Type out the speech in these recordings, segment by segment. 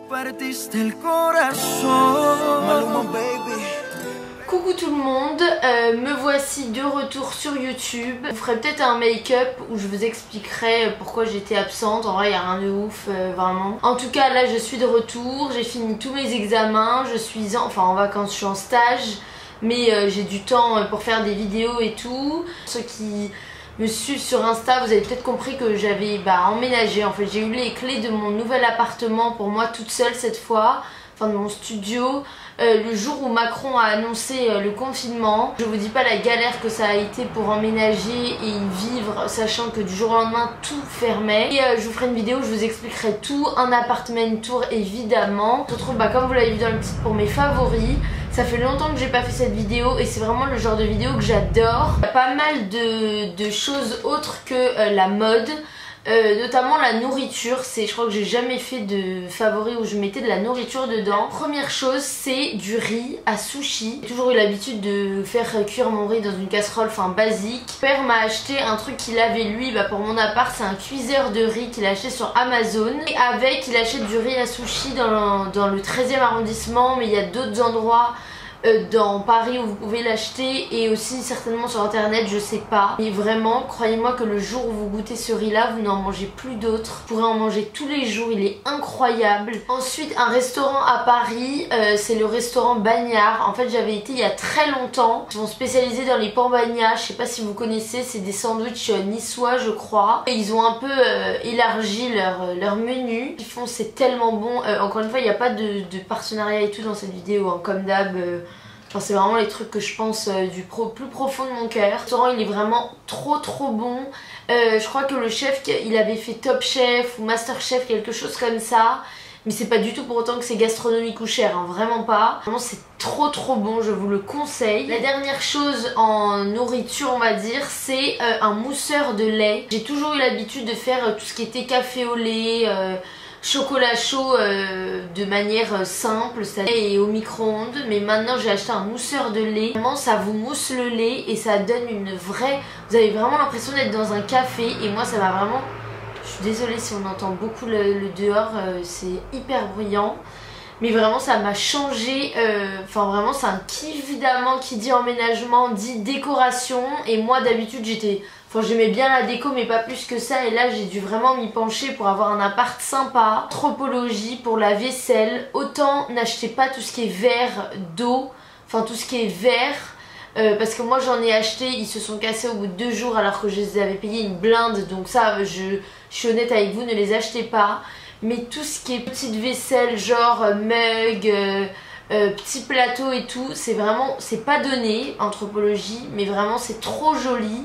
partiste el corazón. Maluma, baby. Coucou tout le monde, me voici de retour sur YouTube. Je vous ferai peut-être un make-up où je vous expliquerai pourquoi j'étais absente. En vrai, il n'y a rien de ouf, vraiment. En tout cas, là, je suis de retour. J'ai fini tous mes examens. Je suis en vacances, je suis en stage. Mais j'ai du temps pour faire des vidéos et tout. Ceux qui me suivent sur Insta, vous avez peut-être compris que j'avais emménagé. En fait, j'ai eu les clés de mon nouvel appartement pour moi toute seule cette fois. Enfin, de mon studio. Le jour où Macron a annoncé le confinement. Je vous dis pas la galère que ça a été pour emménager et y vivre, sachant que du jour au lendemain tout fermait. Et je vous ferai une vidéo où je vous expliquerai tout, un appartement tour évidemment. Je trouve comme vous l'avez vu dans le titre, pour mes favoris. Ça fait longtemps que j'ai pas fait cette vidéo et c'est vraiment le genre de vidéo que j'adore. Il y a pas mal de choses autres que la mode. Notamment la nourriture, je crois que j'ai jamais fait de favoris où je mettais de la nourriture dedans. Première chose, c'est du riz à sushi. J'ai toujours eu l'habitude de faire cuire mon riz dans une casserole, basique. Mon père m'a acheté un truc qu'il avait lui pour mon appart, c'est un cuiseur de riz qu'il a acheté sur Amazon. Et avec, il achète du riz à sushi dans le 13e arrondissement, mais il y a d'autres endroits dans Paris où vous pouvez l'acheter et aussi certainement sur internet, je sais pas. Et vraiment, croyez-moi que le jour où vous goûtez ce riz là, vous n'en mangez plus d'autres. Vous pourrez en manger tous les jours, il est incroyable. Ensuite, un restaurant à Paris, c'est le restaurant Bagnard. En fait, j'avais été il y a très longtemps. Ils sont spécialisés dans les pains bagnats, je sais pas si vous connaissez, c'est des sandwichs niçois je crois. Et ils ont un peu élargi leur menu. Ils font, c'est tellement bon. Encore une fois, il n'y a pas de partenariat et tout dans cette vidéo, comme d'hab. C'est vraiment les trucs que je pense du plus profond de mon cœur. Le restaurant il est vraiment trop bon. Je crois que le chef il avait fait Top Chef ou Master Chef, quelque chose comme ça. Mais c'est pas du tout pour autant que c'est gastronomique ou cher, vraiment pas. Vraiment c'est trop bon, je vous le conseille. La dernière chose en nourriture on va dire, c'est un mousseur de lait. J'ai toujours eu l'habitude de faire tout ce qui était café au lait, chocolat chaud de manière simple et au micro-ondes, mais maintenant j'ai acheté un mousseur de lait. Vraiment ça vous mousse le lait et ça donne une vraie... Vous avez vraiment l'impression d'être dans un café et moi ça m'a vraiment... Je suis désolée si on entend beaucoup le dehors, c'est hyper bruyant. Mais vraiment ça m'a changé, vraiment c'est un kiff évidemment, qui dit emménagement dit décoration. Et moi d'habitude j'aimais bien la déco mais pas plus que ça. Et là j'ai dû vraiment m'y pencher pour avoir un appart sympa. Anthropologie pour la vaisselle, autant n'achetez pas tout ce qui est verre d'eau, tout ce qui est verre. Parce que moi j'en ai acheté, ils se sont cassés au bout de 2 jours alors que je les avais payés une blinde. Donc ça je suis honnête avec vous, ne les achetez pas. Mais tout ce qui est petite vaisselle genre mug, petit plateau et tout, c'est pas donné, Anthropologie, mais vraiment c'est trop joli.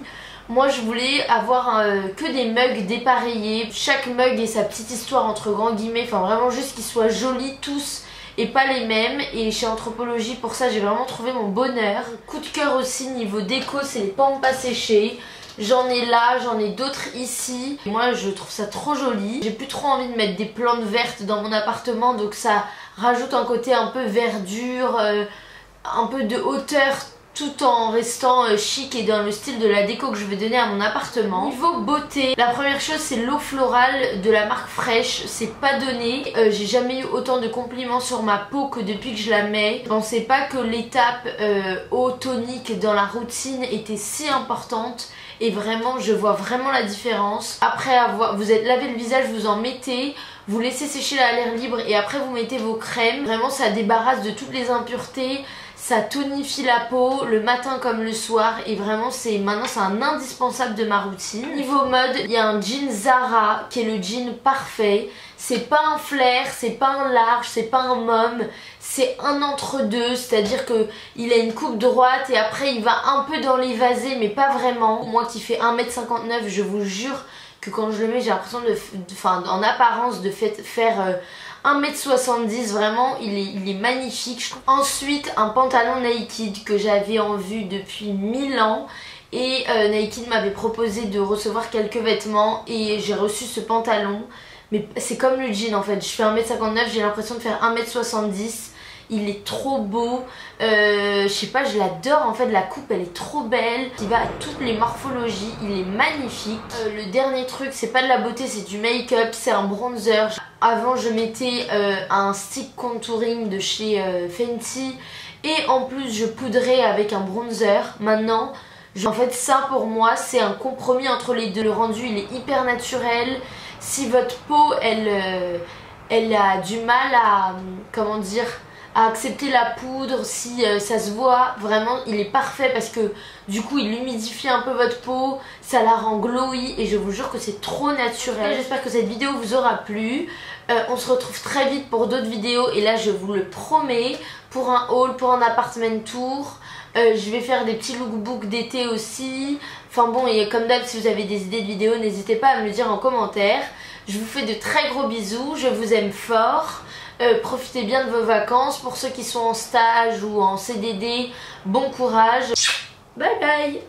Moi je voulais avoir que des mugs dépareillés. Chaque mug ait sa petite histoire entre grands guillemets, vraiment juste qu'ils soient jolis tous et pas les mêmes. Et chez Anthropologie pour ça j'ai vraiment trouvé mon bonheur. Coup de cœur aussi niveau déco, c'est les pampas séchés. J'en ai là, j'en ai d'autres ici. Moi je trouve ça trop joli. J'ai plus trop envie de mettre des plantes vertes dans mon appartement, donc ça rajoute un côté un peu verdure, un peu de hauteur, tout en restant chic et dans le style de la déco que je vais donner à mon appartement. Niveau beauté, la première chose c'est l'eau florale de la marque Fresh. C'est pas donné, j'ai jamais eu autant de compliments sur ma peau que depuis que je la mets. Je pensais pas que l'étape eau tonique dans la routine était si importante. Et vraiment, je vois vraiment la différence. Après vous êtes lavé le visage, vous en mettez, vous laissez sécher à l'air libre et après vous mettez vos crèmes. Vraiment, ça débarrasse de toutes les impuretés. Ça tonifie la peau le matin comme le soir et vraiment maintenant c'est un indispensable de ma routine. Niveau mode, il y a un jean Zara qui est le jean parfait. C'est pas un flair, c'est pas un large, c'est pas un mom, c'est un entre-deux, c'est-à-dire que il a une coupe droite et après il va un peu dans l'évasé mais pas vraiment. Moi qui fais 1m59, je vous jure que quand je le mets j'ai l'impression en apparence de faire 1m70, vraiment il est magnifique. Ensuite un pantalon Naked que j'avais en vue depuis 1000 ans et Naked m'avait proposé de recevoir quelques vêtements et j'ai reçu ce pantalon. Mais c'est comme le jean en fait, je fais 1m59, j'ai l'impression de faire 1m70. il est trop beau, je sais pas, je l'adore en fait, la coupe elle est trop belle, il va à toutes les morphologies, il est magnifique. Le dernier truc, c'est pas de la beauté, c'est du make-up, c'est un bronzer. Avant je mettais un stick contouring de chez Fenty et en plus je poudrais avec un bronzer. Maintenant en fait ça pour moi c'est un compromis entre les deux. Le rendu il est hyper naturel. Si votre peau elle a du mal à, comment dire, à accepter la poudre, si ça se voit, vraiment il est parfait parce que du coup il humidifie un peu votre peau, ça la rend glowy et je vous jure que c'est trop naturel. J'espère que cette vidéo vous aura plu. On se retrouve très vite pour d'autres vidéos et là je vous le promets, pour un haul, pour un appartement tour. Je vais faire des petits lookbooks d'été aussi. Enfin bon, et comme d'hab, si vous avez des idées de vidéos, n'hésitez pas à me le dire en commentaire. Je vous fais de très gros bisous, je vous aime fort. Profitez bien de vos vacances. Pour ceux qui sont en stage ou en CDD, bon courage. Bye bye.